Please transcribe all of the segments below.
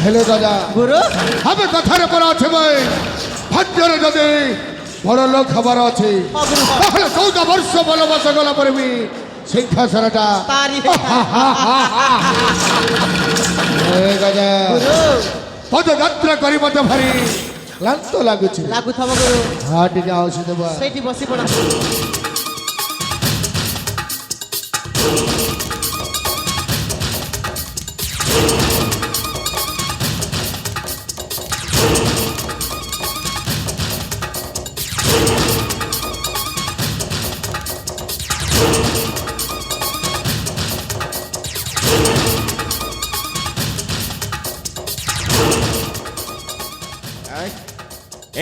Hello राजा गुरु हमें कथार पर আছে ভাই ভাগ্যর যদি বড় লোক খবর আছে তাহলে 14 বর্ষ বনবাস গলা পরে বি সিংহাসনটা তারি এ রাজা গুরু পদযাত্রা করি মতে ভারি ক্লান্ত লাগুছে লাগু থব গুরু হ্যাঁ টিকে আউছি দেবা সেইটি বসি পড়া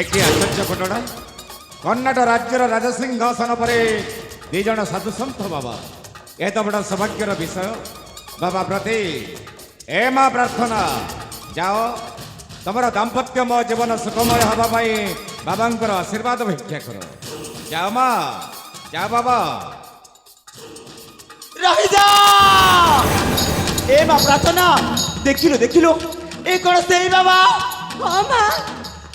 एक आश्चर्य घटना कर्णाटक राज्यर राजसिंहासन पर दीज साधु सन्थ बाबा यह तो बड़ा सौभाग्यर विषय बाबा प्रति ए माँ प्रार्थना जाओ तुम दाम्पत्यमय जीवन सुखमय हाँपाई बाबा आशीर्वाद भिक्षा कर जाओ माँ जाओ बाबा रही जा ए मां प्रार्थना देखिलो देखिलो ए कोन सेई बाबा हाँ माँ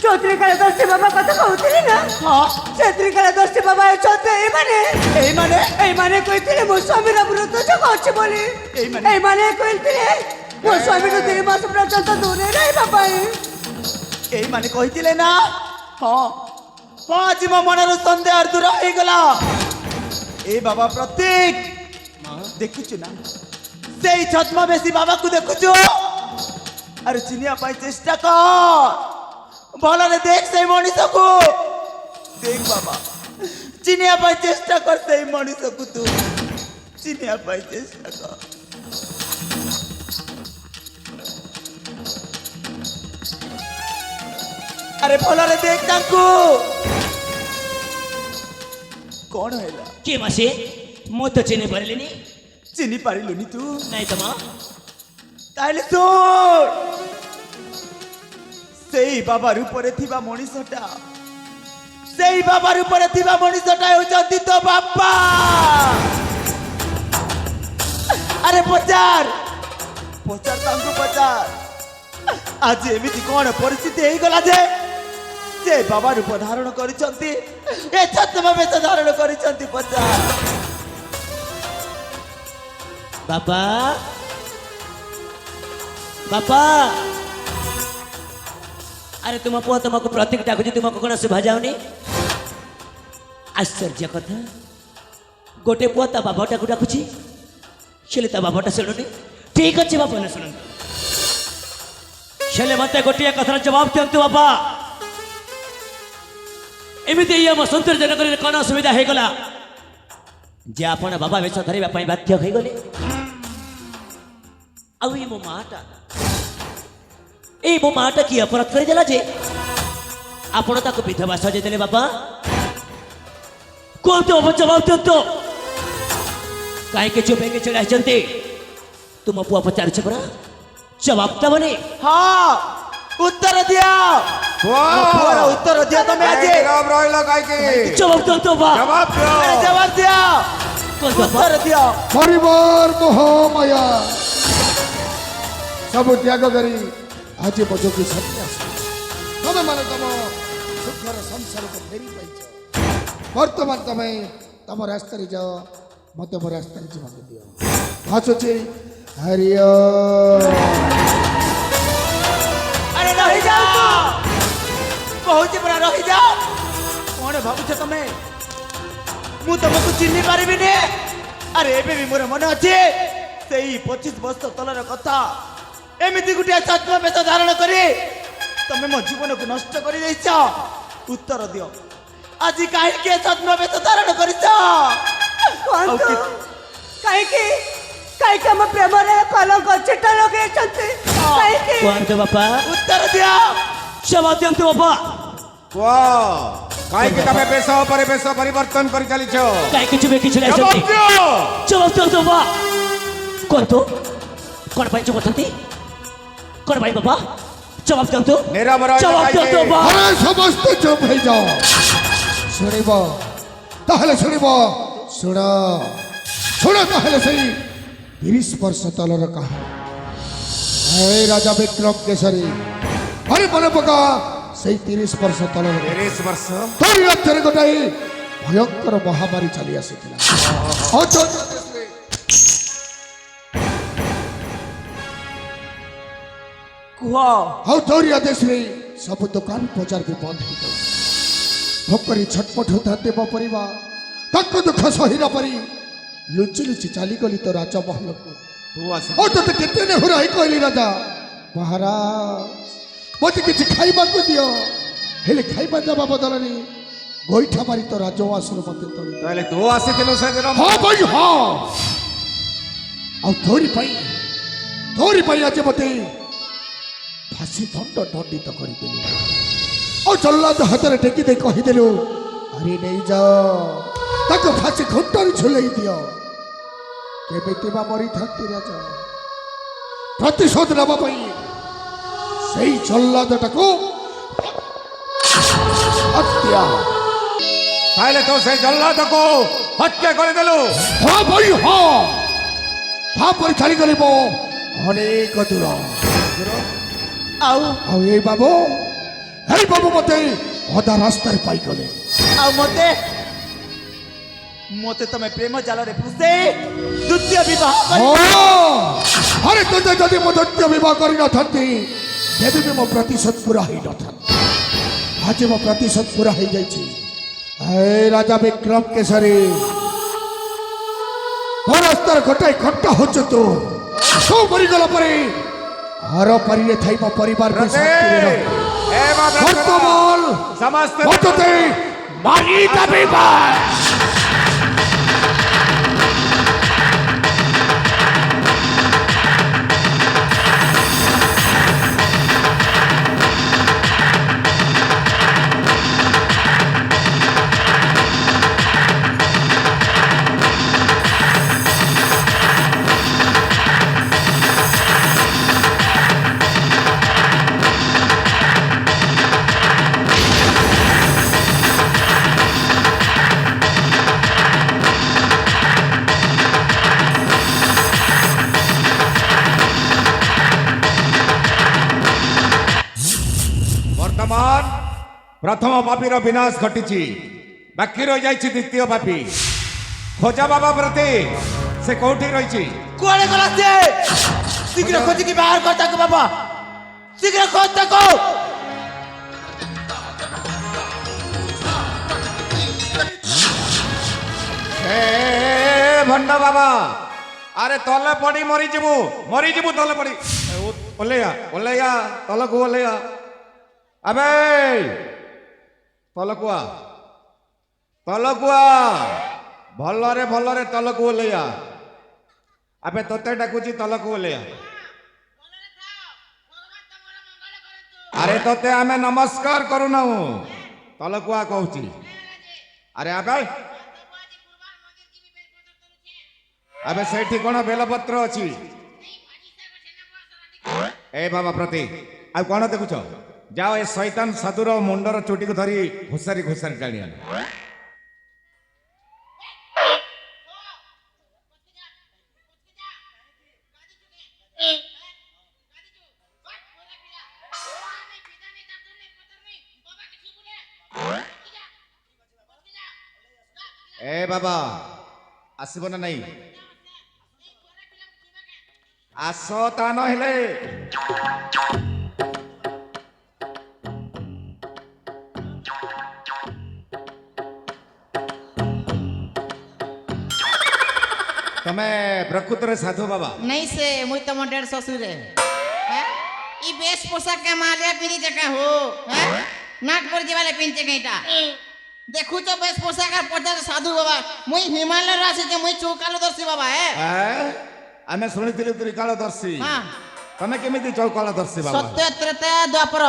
चौधरी कालदर्शी बाबा कथा कहते ना हां चौधरी कालदर्शी बाबा चौधरी ए माने कहते मो स्वामी व्रत जग अच्छे बोली एई माने कहते मो स्वामी 2 मास पर्यंत दूर रहा पाई ए माने कहितिले ना हां आज मो मनर संदेह दूर हो गला ए बाबा प्रतीक देखुछु ना सेई छद्मवेशी बाबा को देखुछु अरे चिनिया पाई चेष्टा कर भल रे देख से मनीष को देख बाबा चिनिया पाई चेष्टा कर से मनीष को तू चिनिया पाई चेष्टा कर अरे भल रे देख तांको कौन हैला के मासे मो तो चिनी पारिलिनी चिनी पारिलुनी तू नहीं तो माँ ताइले सुन सेई बाबा रूपरे थिबा मनीषटा सेई बाबा रूपरे थिबा मनीषटा होचंती तो बापा अरे पचार पचार तांको पचार आज एमिति कोन परिस्थिति हेई गला जे बाबा रूप धारण करिसंती ए छत्मा बेच धारण करिसंती पचार बापा बापा अरे तुम पुआ तुमको प्रतीक डाकुची तुमको कौन शुभा जाऊनी आश्चर्य कथा गोटे पुआ ता बाबाटा को डाकुची से ता बाबाटा शुणुनी ठीक अच्छे बापा ने शुणु से मत गोटे कथार जवाब दिंतु बापा एमती ये मो सौंदर्यजनक कौन असुविधा हो गला जे आपण बाबा वेश धरवा बाध्य हो गले आउ मो माटा ए मो माटा की अपराध करदेला जे आपण ताको विधवा सजे देले बाबा कोते अब जवाब दियो काहे के चुप के चढ़ाई चलते तुम पुआ पचार छ परा जवाब त बने हां उत्तर दिया पुआ उत्तर दिया तो मैं आज रब रोइलो काई के जवाब दो तो बा जवाब दो अरे जवाब दिया उत्तर दिया परिवार मोहमाया सब त्याग करी आज बजो की सन्यास तमे माने तम सुखर संसार को फेरी पाइछ वर्तमान तमे तम रास्ता रे जाओ मते मोर रास्ता रे जीवन दियो हाचोचे हरिओ अरे रही जा कहूची परा रही जा कौन भाबुछ तमे मु तुमको चिन्ह पारिबी ने अरे एबे भी मोर मन अछि सेई 25 वर्ष तलर कथा एमिति गुटिया छद्म बेश धारण करी तमे मो जीवन को नष्ट करी दैछ उत्तर दियो आज काहे के छद्म बेश धारण करिछ कहीं हम प्रेम कलंक चिटा लगे कौन तो बापा उत्तर दियो जवाब दियो बापा काई के तमे बेश पर बेश परिवर्तन कर चली छो काहे किछु बे किछु नहीं जवाब चलते दियो जवाब दो तो बा कौन तो कौन भाई चुप थंती कौन भाई बाबा जवाब दो तो निरमरा जवाब दो तो बा अरे समस्त चुप हो जाओ सुनिबो ताहले सुनिबो सुनो सुनो ताहले सही 30 वर्ष तलर कहा हे राजा विक्रम केसरी अरे मने पका সেই 30 ବର୍ଷ ତଳର 30 ବର୍ଷ ତୋରି ରାଜ୍ୟରେ ଗୋଟାଏ ଭୟଙ୍କର ମହାମାରୀ ଚାଲି ଆସିଥିଲା କୁହ ଆଉ ତୋରି ଆଦେଶରେ ସବୁ ଦୋକାନ ବଜାର ବି ବନ୍ଦ ହେଇଗଲା ଭୋକରେ ଛଟପଟ ହେଉଥାନ୍ତି ମୋ ପରିବାର ତାଙ୍କ ଦୁଃଖ ସହିଲା ପରି ଲୁଚି ଲୁଚି ଚାଲିଗଲି ତ ରାଜମହଲକୁ ତୁ ଆସି ଓ ତୋତେ କେତେ ନେହୁରା ହେଇ କହିଲି ରାଜା ମହାରାଜ ମୋତେ କିଛି ଖାଇବାକୁ ଦିଅ ହେଲେ ଖାଇବା ଦେବା ବଦଳରେ ଗୋଇଠା ମାରି ତ ରାଜୱାସରୁ ମୋତେ ତଳି ତାହେଲେ ତୁ ଆସିଥିଲୁ ସେଦିନ ହଁ ଭାଇ ହଁ ଆଉ ତୋରି ପାଇଁ ଆଜି ମୋତେ ফাঁসি দণ্ড দণ্ডিত କରିଦେଲୁ ଆଉ ଜଲ୍ଲାଦ ହାତରେ ଟେକି ଦେଇ କହିଦେଲୁ ଆରେ ନେଇଯାଅ ତାକୁ ଫାঁସି ଖୁଣ୍ଟରେ ଝୁଲେଇ ଦିଅ କେମିତି ବା ମରିଥାନ୍ତି ରାଜା ପ୍ରତିଶୋଧ ନେବା ପାଇଁ ସେଇ ଜଲ୍ଲାଦଟାକୁ ହତ୍ୟା ତାହେଲେ ତୁ ସେ ଜଲ୍ଲାଦକୁ ହତ୍ୟା କରିଦେଲୁ ହଁ ଭାଇ ହଁ ତାପରେ ଛାଡ଼ିଗଲି ମୋ ଅନେକ ଦୂର ଆଉ ଆଉ ଏଇ ବାବୁ ମତେ ଅଧା ରାସ୍ତାରେ ପାଇଗଲେ ଆଉ ମତେ ତମେ ପ୍ରେମ ଜାଲରେ ଫସେଇ ଦ୍ୱିତୀୟ ବିବାହ ଆରେ ତୋତେ ଯଦି ମୁଁ ଦ୍ୱିତୀୟ ବିବାହ କରିନଥାନ୍ତି ତେବେ ବି ମୋ ପ୍ରତିଶୋଧ ପୁରା ହେଇନଥାନ୍ତି ଆଜି ମୋ ପ୍ରତିଶୋଧ ପୁରା ହେଇଯାଇଛି ଏ ରାଜା ବିକ୍ରମ କେଶରୀ ମୋ ରାସ୍ତାର ଗୋଟାଏ ଘଣ୍ଟା ହଉଛୁ ତୁ ମରିଗଲା ପରେ हर परिले थाई म परिवार को शांति रे वर्तमान समस्त मते मारी दबे बा प्रथम पापीर विनाश घटी बाकी रही जाइए द्वितीय पापी खोजा बाबा प्रति से कौटी रही कुआड़े गला से शीघ्र खोज की बाहर कर ताको बाबा शीघ्र खोज ताको भंड बाबा अरे तले पड़ी मरीजबू तले पड़ी ओलेया ओलेया तलक ओलेया अबे तलकुआ भलरे भलरे तलक ओलेया अबे तोते डाकुची तलक ओलेया अरे तोते आमे नमस्कार करूना तलकुआ कहूची अरे अबे अबे सेठी कोन बेलपत्र अछि ए बाबा प्रति आ कोन देखुछ जाओ ए शैतान साधुर मुंडर चोटी को धरी घुसारी घुसारी टाणी आन ए बाबा आसब ना नहीं आस ता न हेले तमे प्रकृतर साधु बाबा नहीं से मुई तम डेढ़ ससुर है ई बेश पोशाक के मालिया पिरी जका हो हैं नाट पर जीवाले पिनचे केटा देखु तो बेश पोशाक का पचास साधु बाबा मुई हिमालय राशि के मुई चौकालो दर्शी बाबा है आमे सुनिथिलु त्रिकालदर्शी हां तमे केमिति चौकालदर्शी बाबा सत्य त्रेता द्वापर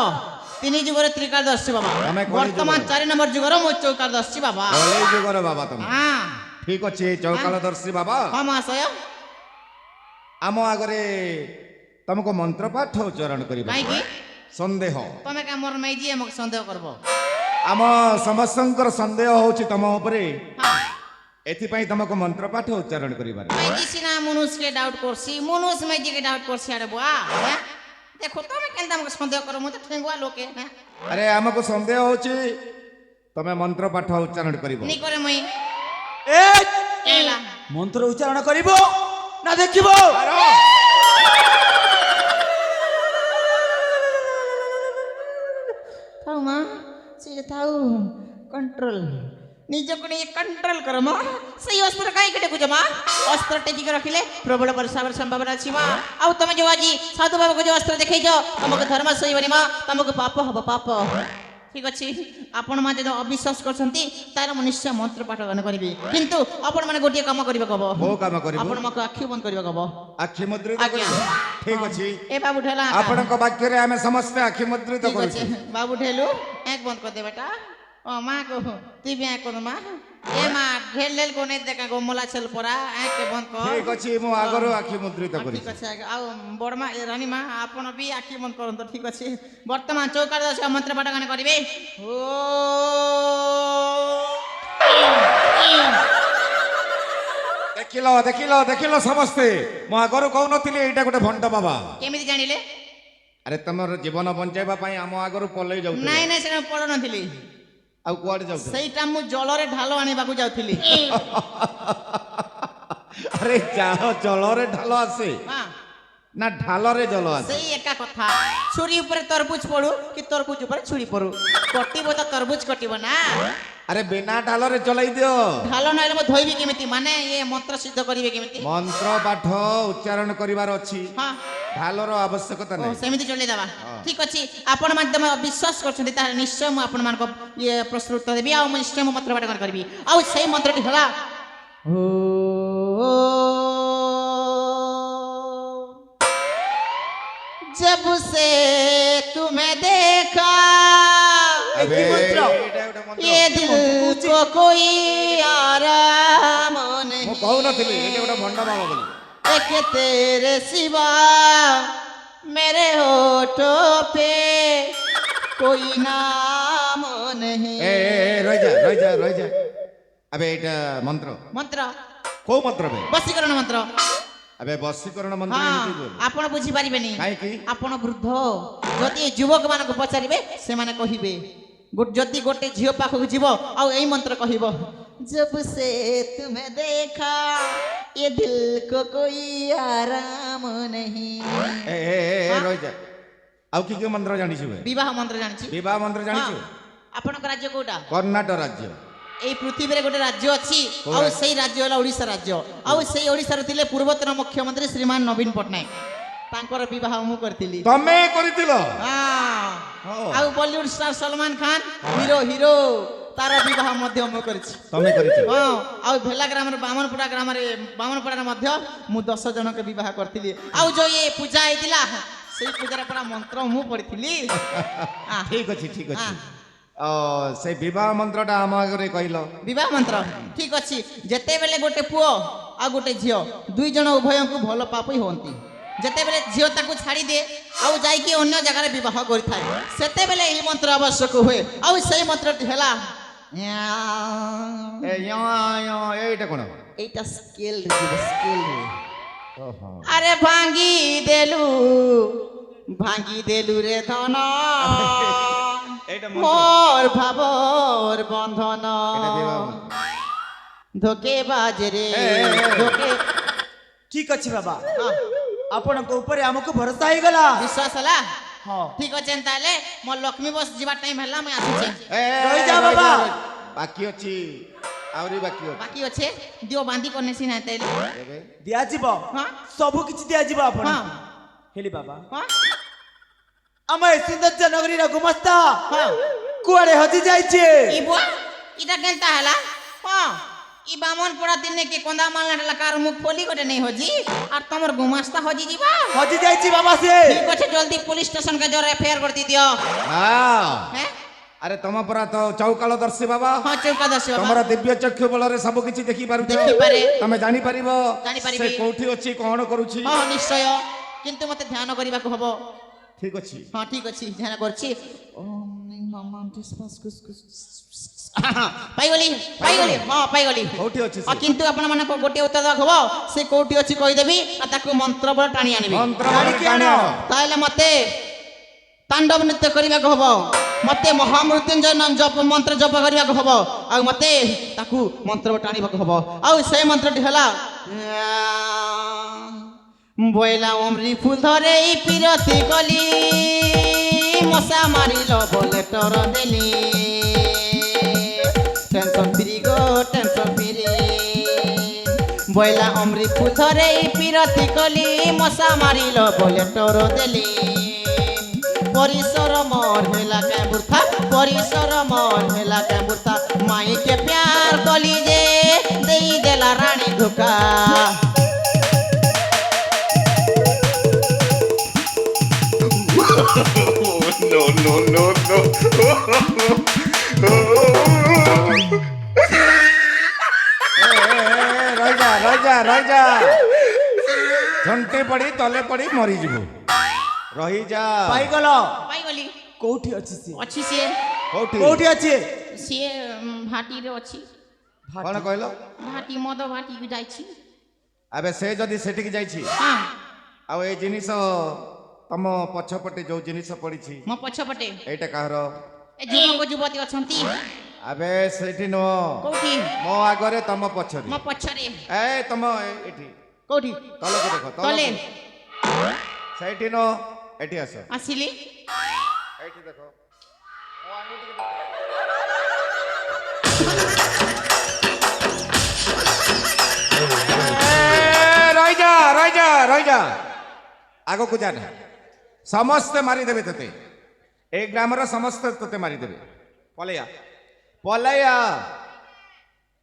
तीन जुगरे त्रिकालदर्शी बाबा वर्तमान 4 नंबर जुगर मुई चौकालदर्शी बाबा ओले जुगर बाबा तमे हां ठीक अछि चौकालदर्शी बाबा हां महाशय आमो आगरे तुमको मंत्र पाठ उच्चारण करिबा काई की संदेह तमे का मोर मैजी हमक संदेह करबो आम समस्तंकर संदेह होछि तम उपरे हां एथिपाई तुमको मंत्र पाठ उच्चारण करिबार मैजी सिना मनुष्य के डाउट करसी मनुष्य मैजी के डाउट करसी अरे बुआ हैं ଦେଖ ତମେ କେନ୍ତା ଆମକୁ ସନ୍ଦେହ କର ମୁଁ ତ ଠେଙ୍ଗୁଆ ଲୋକେ ହଁ ଆରେ ଆମକୁ ସନ୍ଦେହ ହଉଛି ତମେ ମନ୍ତ୍ର ପାଠ ଉଚ୍ଚାରଣ କରିବ ନି করে ମୁଇଁ ଏ কেলা ମନ୍ତ୍ର ଉଚ୍ଚାରଣ କରିବ ନା ଦେଖିବ থাও মা সে থাও কন্ট্রোল নিজকে নিয়ে কন্ট্রোল কর মা সেই অস্ত্র কাই কেটে গুজো মা অস্ত্র টেকিকে রাখিলে প্রবল বর্ষার সম্ভাবনা আছে মা আউ তুমি যে আজি সাধু বাবাকে যে অস্ত্র দেখাইছ তোমাকে ধর্ম সইবনি মা তোমাকে পাপ হব পাপ ঠিক আছে আপন মা যদি অবিশ্বাস করছন্তি তার মু নিশ্চয় মন্ত্র পাঠ করিবি কিন্তু আপন মানে গোটিয়ে কাম করিবে কব କୋଉ କାମ କରିବ আপন মাকে আখি বন্ধ করিবে কব ଆଖି ମୁଦ୍ରିତ ଆଜ୍ଞା। କରିବ ଠିକ ଅଛି এ বাবু ঠেলা ଆପଣଙ୍କ ବାକ୍ୟରେ ଆମେ ସମସ୍ତେ ଆଖି ମୁଦ୍ରିତ ঠিক আছে କରୁଛୁ বাবু ঠেলু এক বন্ধ করে দে বেটা ও মা গো তুই বি এক কর মা এ মা ঢেল ঢেল কোনে দেখা গো মোলা চল পড়া এক বন্ধ কর ଠିକ ଅଛି ମୁଁ ଆଗରୁ ଆଖି মুদ্রিত ঠিক କରିଛି আছে আউ বড়মা এ রানী মা আপন বি আখি বন্ধ করন্ত ঠিক আছে বর্তমান চৌকার দশ মন্ত্র পাঠ গান করিবে ও ଦେଖିଲ ଦେଖିଲ ଦେଖିଲ ସମସ୍ତେ ମୁଁ ଆଗରୁ କହୁନଥିଲି ଏଇଟା ଗୋଟେ ଭଣ୍ଡ ବାବା কেমিতি জানিলে ଆରେ ତମର ଜୀବନ ବଞ୍ଚାଇବା ପାଇଁ ଆମ ଆଗରୁ ପଲେଇ ଯାଉଥିଲେ নাই নাই সেটা পড় নথিলি ଆଉ କୁଆଡେ ଯାଉଥିଲେ সেইটা মু জলরে ঢাল আনিবাকু যাউথিলি ଆରେ ଯାଅ ଜଳରେ ଢାଲ ଆସେ হ্যাঁ ନା ଢାଲରେ ଜଳ ଆସେ সেই একা কথা ছুরি উপরে তরবুজ পড়ু কি তরবুজ উপরে ছুরি পড়ু কটিব তো তরবুজ কটিব না ଆରେ ବିନା ଢାଲରେ ଚଲେଇ ଦିଅ ঢাল নইলে মু ধইবি কেমিতি মানে এ মন্ত্র সিদ্ধ করিবে কেমিতি ମନ୍ତ୍ର ପାଠ ଉଚ୍ଚାରଣ କରିବାର ଅଛି হ্যাঁ ঢାଲର ଆବଶ୍ୟକତା ও ନାହିଁ সেমিতি চলে যাবা ঠিক আছে আপন মাধ্যমে বিশ্বাস করছন্তি তাহলে নিশ্চয় মু আপন মানক ইয়ে প্রস্তুত দেবি আর মু নিশ্চয় মু মন্ত্র পাঠ করিবি আর সেই মন্ত্রটি হলা जब से तुम्हें देखा ଆବେ, ମନ୍ତ୍ର? ଏଇଟା ଗୋଟେ ମନ୍ତ୍ର। ये दिल को कोई आराम नहीं ମୁଁ କହୁନଥିଲି ଏଇଟା ଗୋଟେ ଭଣ୍ଡ ବାବା ବୋଲି एक तेरे सिवा मेरे होठों पे कोई नाम नहीं ରହିଯା ଆବେ ଏଇଟା ମନ୍ତ୍ର मंत्र କୋଉ ମନ୍ତ୍ର ବେ बसीकरण मंत्र ଆବେ ବଶୀକରଣ ମନ୍ତ୍ର हाँ ଏମିତି ବୋଲ ଆପଣ ବୁଝିପାରିବେନି କାହିଁକି ଆପଣ ବୃଦ୍ଧ ଯଦି ଯୁବକ ମାନଙ୍କୁ ପଚାରିବେ ସେମାନେ କହିବେ ଯଦି ଗୋଟେ ଝିଅ ପାଖକୁ ଯିବ ଆଉ ଏଇ ମନ୍ତ୍ର କହିବ जब से तुम्हें देखा ये दिल को कोई आराम नहीं ରହିଯା ଆଉ କି ମନ୍ତ୍ର ଜାଣିଛୁ ବେ ବିବାହ ମନ୍ତ୍ର ଜାଣିଛି ବିବାହ ମନ୍ତ୍ର ଜାଣିଛୁ ଆପଣଙ୍କ ରାଜ୍ୟ କୋଉଟା କର୍ଣ୍ଣାଟକ ରାଜ୍ୟ এই পৃথিবীরে গোটে রাজ্য আছে কোন আর রাজ্য? সেই রাজ্য হল ওড়িশা রাজ্য আর সেই ওড়িশার ଥିଲେ পূর্বতন মুখ্যমন্ত্রী শ্রীমান নবীন পট্টনায়ক তাঙ্কর বিবাহ মু করতিলি ତମେ କରିଥିଲ হ্যাঁ আর Bollywood star Salman Khan hero hero তার বিবাহ মধ্য মু করেছি ତମେ କରିଛ হ্যাঁ আর ভেলা গ্রামের বামনপড়ার মধ্য মু 10 জনক বিবাহ করতিলি আর যে এ পূজা হইতিলা সেই পূজার পড়া মন্ত্র মু পড়িতিলি ଠିକ ଅଛି ଠିକ ଅଛି ହଁ। ସେ ବିବାହ ମନ୍ତ୍ରଟା ଆମ ଆଗରେ କହିଲ বিবাহ মন্ত্র ঠিক আছে যেতেবেলে গোটে পুয় আর গোটে ঝিও দুই জন উভয়ଙ୍କୁ ভাল পাপই হନ୍ତି যেতেবেলে ঝিও তাকে ছাড়ি দিয়ে আউ যাইকি অন্য জায়গায় বিবাহ করিথায় সেতেবেলে এই মন্ত্র আবশ্যক হুয়ে আউ সেই মন্ত্রটি হেলা এইটা কোন এইটা স্কেল রে স্কেল রে ଓହୋ আরে ভাঙ্গি দেলু রে ধন এইটা মোর ভাবর বন্ধন এটা বিবাহ। ধোকে বাজরে এ, এ, এ। ধোকে ঠিক ଅଛି ବାବା ହଁ, ଆପଣଙ୍କ ଉପରେ ଆମକୁ ଭରସା ହେଇଗଲା ବିଶ୍ୱାସ ହେଲା ହଁ ঠিক আছে তাহলে মোর লক্ষ্মী বস ଯିବା টাইম ହେଲା মুই আসুছে ରହିଯା ବାବା। ବାକି ଅଛି ଆହୁରି ବାକି ଅଛି বাকি আছে দিও বাঁধি করনেছি না তাইলে ଏବେ ଦିଆଯିବ ହଁ ସବୁ କିଛି ଦିଆଯିବ ଆପଣ ହଁ ହେଲି ବାବା ହଁ ଆମ ଏ ସୌନ୍ଦର୍ଯ୍ୟ ନଗରୀର ଗୁମସ୍ତା ହଁ କୁଆଡେ ହଜି ଯାଇଛି ই বুয়া এটা কেনতা হেলা হ্যাঁ ই বামন পড়া দিনে কি কোন্দা মালনা কার মুখ ফলি গটে নেই হজি আর তোমার গুমাস্তা হজি ଯିବା ହଜି ଯାଇଛି ବାବା ସେ ঠিক আছে জলদি পুলিশ স্টেশন কে জরে এফআইআর করে দিও ହଁ হ্যাঁ ଆରେ ତମ ପରା ତ ଚୌକାଳ ଦର୍ଶୀ ବାବା ହଁ ଚୌକା ଦର୍ଶୀ ତମର ବାবা ଦିବ୍ୟ ଚକ୍ଷୁ ବଳରେ ସବୁ କିଛି ଦେଖିପାରୁଛ ଦେଖିପାରେ। ତମେ ଜାଣିପାରିବ ଜାଣିପାରିବି। ସେ କୋଉଠି ଅଛି କଣ କରୁଛି ହଁ ନିଶ୍ଚୟ কিন্তু মতে ধ্যান করিবাকু হব ଠିକ ଅଛି ହଁ ଠିକ ଅଛି ଧ୍ୟାନ କରୁଛି ଓମ୍ ନମଃ ପାଇଗଲି ପାଇଗଲି ହଁ ପାଇଗଲି କୋଉଠି ଅଛି ସେ? କିନ୍ତୁ ଆପଣ ମାନଙ୍କୁ ଗୋଟିଏ ଉତ୍ତର ଦେବାକୁ ହବ ସେ କୋଉଠି ଅଛି କହିଦେବି ଆଉ ତାକୁ ମନ୍ତ୍ର ବଳ ଟାଣି ଆଣିବି ମନ୍ତ୍ର ଜାଣିକି ଟାଣି ଆଣ। ଆଣ। ତାହେଲେ ମତେ ତାଣ୍ଡବ ନୃତ୍ୟ କରିବାକୁ ହବ ମତେ ମହାମୃତ୍ୟୁଞ୍ଜୟ ଜପ ମନ୍ତ୍ର ଜପ କରିବାକୁ ହବ ଆଉ ମତେ ତାକୁ ମନ୍ତ୍ର ଟାଣିବାକୁ ହବ ଆଉ ସେଇ ମନ୍ତ୍ରଟି ହେଲା বইলা অমরি ফুল ধরে পিরতি গলি মশা মারিল বলে টর দেলি টেনশন ফ্রি গো টেনশন ফ্রি বইলা অমরি ফুল ধরে পিরতি গলি মশা মারিল বলে টর দেলি পরিসর মর হেলা কে বুর্থা পরিসর মর হেলা কে বুর্থা মাইকে প্যার কলি যে দেই দেলা রানী ধোকা No, no, no, no. ରହିଯା ଝଣ୍ଟି ପଡ଼ି ତଲେ ପଡ଼ି ମରିଯିବୁ ରହିଯା ପାଇଗଲ ପାଇଗଲି କୋଉଠି ଅଛି ସେ? ଅଛି ସିଏ କୋଉଠି କୋଉଠି ଅଛି? ସିଏ ଭାଟିରେ ଅଛି କଣ କହିଲ ଭାଟି ମଦ ଭାଟିକୁ ଯାଇଛି ଆବେ ସେ ଯଦି ସେଠିକି ଯାଇଛି ହଁ ଆଉ ଏ ଜିନିଷ ତମ ପଛପଟେ ଯୋଉ ଜିନିଷ ପଡ଼ିଛି ମୋ ପଛପଟେ ଏଇଟା କାହାର ଏ ଯୁବକ ଯୁବତୀ ଅଛନ୍ତି ଆବେ ସେଇଠି ନୁହଁ କୋଉଠି ମୋ ଆଗରେ ତମ ପଛରେ ମୋ ପଛରେ ତମ ଏଠି କୋଉଠି ତଳକୁ ଦେଖ ତଳେ ସେଇଠି ନୁହଁ ଏଠି ଆସ ଆସିଲି ଏଇଠି ଦେଖ ମୋ ଆଙ୍ଗୁଠିକି ଦେଖ। ରହିଯା ଆଗକୁ ଯାନା ସମସ୍ତେ ମାରିଦେବେ ତତେ ଏ ଗ୍ରାମର ସମସ୍ତେ ତତେ ମାରିଦେବେ ପଲେୟା ପଲେୟା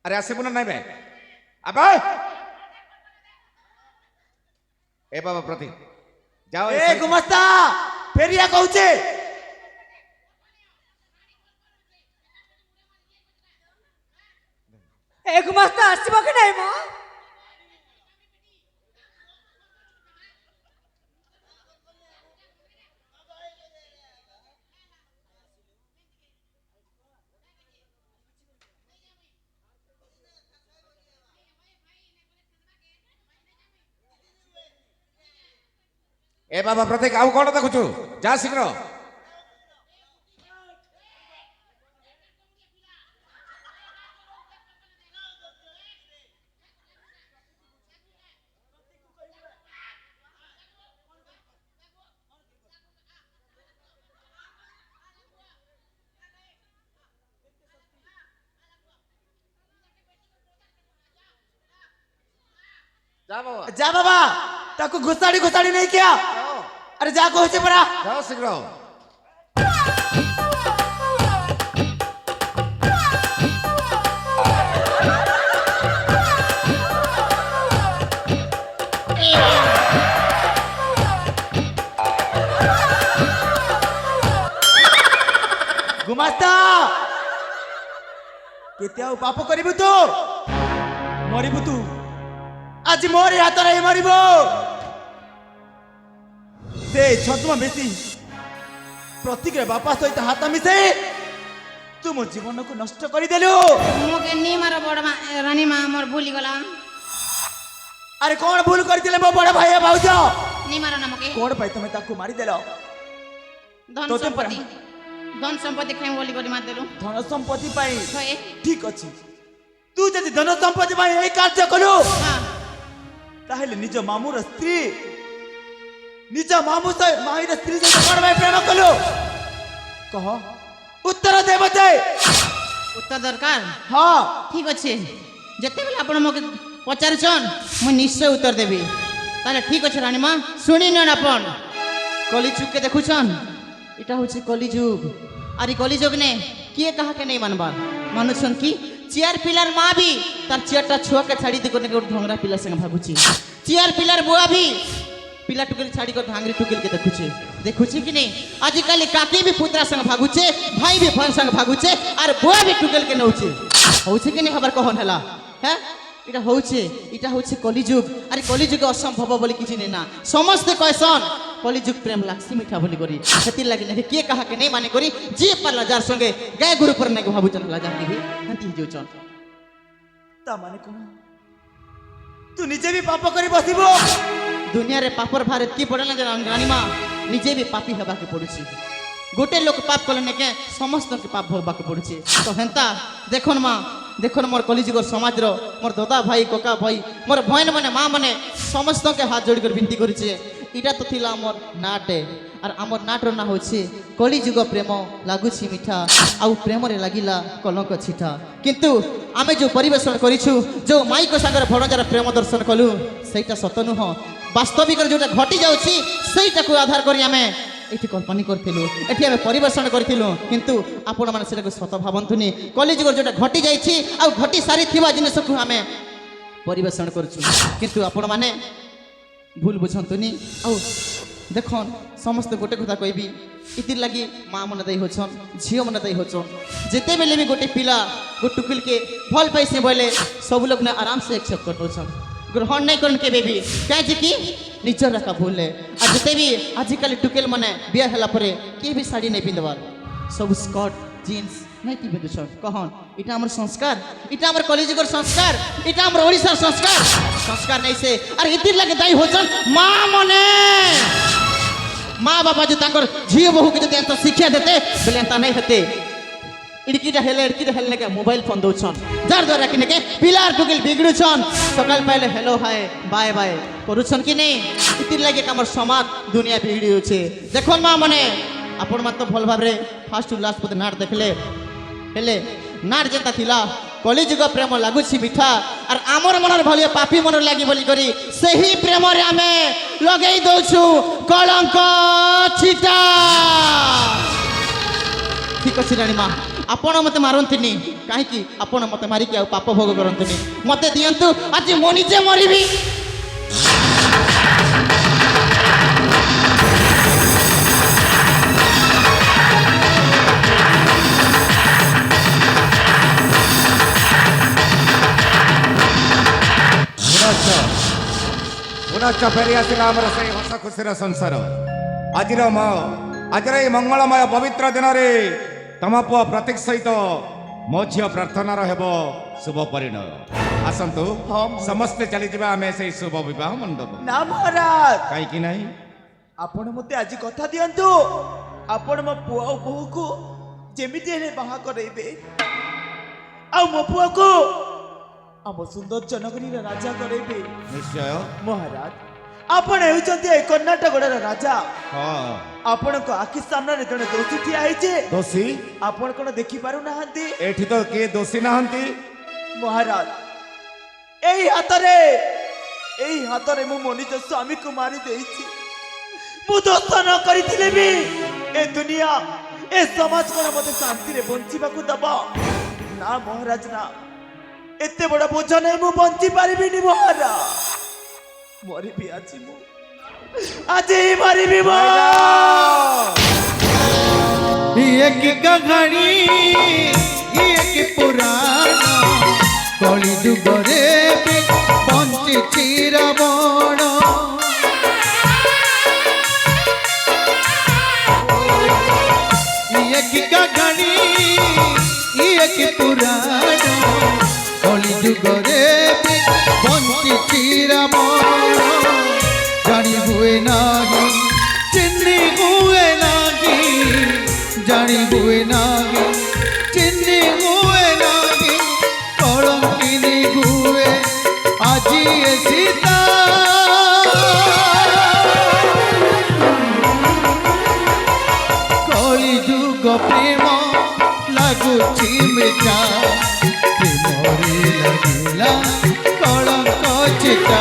ଆରେ ଆସିବୁ ନା ନାଇଁ ବେ ଆବେ ଏ ବାବା ପ୍ରତି ଯାଅ ଏ ଗୁମସ୍ତା ଫେରିଆ କହୁଛେ ଏ ଗୁମାସ୍ତା ଆସିବ କି ନାଇଁ ମ ଏ ବାବା ପ୍ରତୀକ ଆଉ କଣ ଦେଖୁଛୁ ଯା ଶୀଘ୍ର ଯା ବାବା ଯା ବାବା ତାକୁ ଘୁଷାଡି ଘୁଷାଡି ନେଇ କିଆ ଆରେ ଯା କହୁଛି ପରା ଯାଅ ଶୀଘ୍ର ଗୁମାସ୍ତା କେତେ ଆଉ ପାପ କରିବୁ ତୁ ମରିବୁ ତୁ ଆଜି ମୋରି ହାତରେ ହିଁ ମରିବୁ ସେ ଛଦ୍ମ ବେଶୀ ପ୍ରତୀକର ବାପା ସହିତ ହାତ ମିଶେଇ ତୁ ମୋ ଜୀବନକୁ ନଷ୍ଟ କରିଦେଲୁ মোকে নিমার বড় মা রানী মা আমার ভুলি গলাম আরে কোন ভুল କରିଥିଲେ ମୋ ବଡ ଭାଇ ଭାଉଜ নিমার নামকে কোন ପାଇଁ ତମେ ତାକୁ ମାରିଦେଲ ধন তোতে সম্পত্তি ধন সম্পত্তি খাই বলি করে মার দেলু ଧନ ସମ୍ପତ୍ତି ପାଇଁ হয়ে ଠିକ ଅଛି ତୁ ଯଦି ଧନ ସମ୍ପତ୍ତି ପାଇଁ ଏଇ କାର୍ଯ୍ୟ କଲୁ হ্যাঁ ତାହେଲେ ନିଜ ମାମୁର ସ୍ତ୍ରୀ ନିଜ ମାମୁ ମାଇର ସ୍ତ୍ରୀ ସହିତ କଣ ପାଇଁ ପ୍ରେମ କଲୁ କହ ଉତ୍ତର ଦେ ମତେ উত্তর দরকার ହଁ ঠিক আছে যেତେবেলে ଆପଣ মোকে পচারছন মু নিশ্চয় উত্তর দেবি তাহলে ঠিক আছে রানীমা শুনি নেন আপন কলিযুগকে দেখুছন এটা হচ্ছে কলিযুগ আর এই কলিযুগ নে কিয়ে কাহাকে নেই মানবার মানুষন কি চেয়ার পিলার মা भी তার চেয়ারটা ছুয়াকে ছাড়ি দি কোনে গোট ঢংরা পিলার সঙ্গে ভাগুছি চেয়ার পিলার বুয়া भी পিলা টুকেল ছাড়ি কর ধাঙ্গরি টুকেল के দেখুছি कि नहीं आजिकल काकी भी पुत्रा संग भागुचे भाई भी भन संग भागुचे और बुआ भी टुकेल के नौचे होছে कि नहीं खबर कहन हला हैं এটা হচ্ছে কলিযুগ আর কলিযুগে অসম্ভব বলে কিছু নেই না সমস্ত কয়সন कलिजुग प्रेम लाक्सी मिठा बोली करी सेतिर लागी नहीं किए कहा के नहीं माने करी जे पारला जार संगे गाय गुरु पर नहीं भाबुचन ला जाती भी हंती जोचन ता माने कोन तू निजे भी पाप करी बसिबो दुनिया रे पापर भारत की पड़े ना रानी माँ निजे भी पापी हवा के पड़ुछि गोटे लोक पाप कले के समस्त के पाप भोगवा के पड़ुछि तो हेंता देखन माँ देखन मोर कलिजुगर समाज रो मोर दादा भाई कोका भाई मोर बहन माने माँ माने समस्त के हाथ जोड़ी कर विनती करिछे इटा तो थिला मोर नाटे और आमर नाटर ना होछि कलिजुग प्रेम लागुछि मिठा आउ प्रेम रे लागिला कलंक छिठा किंतु आमे जो परिवेशन करिछु जो माई को सागर भणजार प्रेम दर्शन कलु सेटा सत नुह वास्तविक जोटा घटी जाउछि सेटा को आधार करी आमे एठी कल्पना करथिलु एठी आमे परिवेशन करथिलु किंतु आपण माने सेटा को सत भाबंतुनी कलिजुग जोटा घटी जाइछि आ घटी सारी थिबा जिनिस को आमे परिवेशन करछु किंतु आपण माने भूल बुझंतुनी आ देखन समस्त गोटे कथा कहबी इतिर लगी माँ मन दई होछन झियो मन दई होछन जेते बेले भी गोटे पिला गो टुकिल के भल पैसे बोले सब लोग ने आराम से एक्सेप्ट कर दोछन ग्रहण नहीं करन के बेबी क्या जी की निजर रखा भूल है आ जेते भी आजिकल टुकिल मने बिया हला परे के भी साड़ी नहीं पिंदवार सब स्कर्ट जीन्स नहीं पिंदे दोछन कहन इटा हमर संस्कार इटा हमर कॉलेजगर संस्कार इटा हमर ओडिसा संस्कार संस्कार नहीं से अरे इतिर लगे दाई होछन माँ मने माँ बापा जो तांकर झियो बहु के जते शिक्षा देते बोले एंता नहीं हेते इड़कीटा हेले के मोबाइल फोन दउछन जार द्वारा किने के पिलार टुकिल बिगड़ुछन सकाल पहले हेलो हाय बाय बाय करूछन कि नहीं इतिर लागे हमर समाज दुनिया बिगड़ी होछे देखन माँ मने आपण मत भल भाबरे फास्ट टू लास्ट पद नाट देखले हेले नाट जेता थिला कलिजुग प्रेम लागुछि मिठा और आमर मनर भलिया पापी मनर लागी बोली करी सही प्रेम रे आमे लगेई दोछु कलंक छिटा ठीक अछि रानी माँ आपण मते मारंतिनी काहे कि आपण मते मारी के पाप भोग करंतिनी मते दियंतु आज मो निजे मरिबी पुनश्च फेरी आसिला आमर से हस खुशीर संसार आजिर आजिर ये मंगलमय पवित्र दिन में तम पुआ प्रतीक सहित मो झील प्रार्थनार हेब शुभ परिणय आसतु समस्ते चली जावा आमे से शुभ विवाह मंडप ना महाराज कहीं नहीं आपण मते आज कथा दियंतु आपण मो पुआ बहु को जेमिति हेले बाहा करैबे आ मो पुआ को आम सुंदर जनगरी राजा करैबे निश्चय महाराज आपण हेउचंती ए कर्नाटक राजा हाँ आपण को आखि सामने जने दोषी ठिया आइछे दोषी आपण कोन देखि पारु नाहंती एठी तो के दोषी नाहंती महाराज एई हातरे मु मो निज स्वामी को मारी देइछि मु दोष न करिथिले भी ए दुनिया ए समाज कोन मते शांति रे बंचिबा को दबा ना महाराज ना एते बड़ा बोझ नहीं मु बंची पारिबिनी महाराज मरिबी आज ही मरिबी एक कहानी एक पुराण कली जुगरे बंचिछि रावण एक कहानी एक पुराण कली जुगरे बंचिछि रावण जानी हुए नाही चिन्नी हुए नाही जानी हुए नाही चिन्नी हुए नाही कलंकिनी हुए आजी ए सीता कली जुग प्रेम लागुछि मिठा प्रेम रे लागिला